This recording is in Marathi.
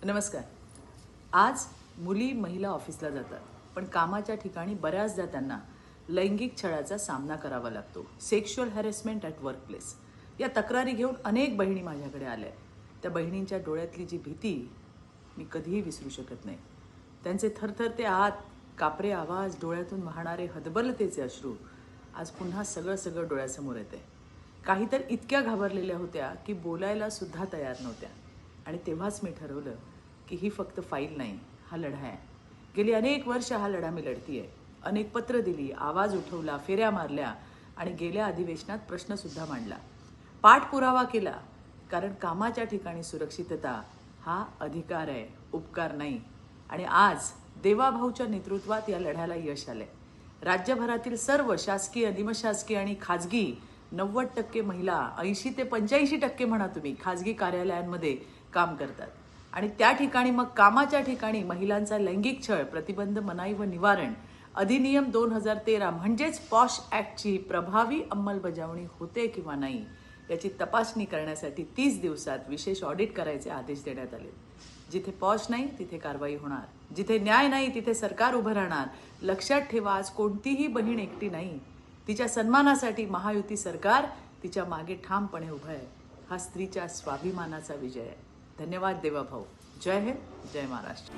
नमस्कार. आज मुली महिला ऑफिसला जातात, पण कामाच्या ठिकाणी बऱ्याचदा त्यांना लैंगिक छळाचा सामना करावा लागतो. सेक्शुअल हॅरेसमेंट ॲट वर्कप्लेस या तक्रारी घेऊन अनेक बहिणी माझ्याकडे आल्या. त्या बहिणींच्या डोळ्यातली जी भीती मी कधीही विसरू शकत नाही. त्यांचे थरथरते हात, कापरे आवाज, डोळ्यातून वाहणारे हतबलतेचे अश्रू आज पुन्हा सगळं डोळ्यासमोर येते. काही तर इतक्या घाबरलेल्या होत्या की बोलायला सुद्धा तयार नव्हत्या. आणि तेव्हाच मी ठरवलं की ही फक्त फाईल नाही, हा लढा आहे. गेली अनेक वर्ष हा लढा मी लढतीये. अनेक पत्र दिली, आवाज उठवला, फेऱ्या मारल्या आणि गेल्या अधिवेशनात प्रश्नसुद्धा मांडला. पाठपुरावा केला, कारण कामाच्या ठिकाणी सुरक्षितता हा अधिकार आहे, उपकार नाही. आणि आज देवाभाऊच्या नेतृत्वात या लढ्याला यश आलंय. राज्यभरातील सर्व शासकीय, निमशासकीय आणि खाजगी 90% महिला, 80 ते 85% म्हणा तुम्ही, खाजगी कार्यालयांमध्ये काम करतात. आणि त्या ठिकाणी मग कामाच्या ठिकाणी महिलांचा लैंगिक छळ प्रतिबंध, मनाई व निवारण अधिनियम 2013 म्हणजेच पॉश ॲक्टची प्रभावी अंमलबजावणी होते किंवा नाही याची तपासणी करण्यासाठी 30 दिवसात विशेष ऑडिट करायचे आदेश देण्यात आले. जिथे पॉश नाही तिथे कारवाई होणार, जिथे न्याय नाही तिथे सरकार उभं राहणार. लक्षात ठेवा, आज कोणतीही बहीण एकटी नाही. तिच्या सन्मानासाठी महायुती सरकार तिच्या मागे ठामपणे उभं आहे. हा स्त्रीच्या स्वाभिमानाचा विजय आहे. धन्यवाद देवाभाऊ. जय हिंद, जय महाराष्ट्र.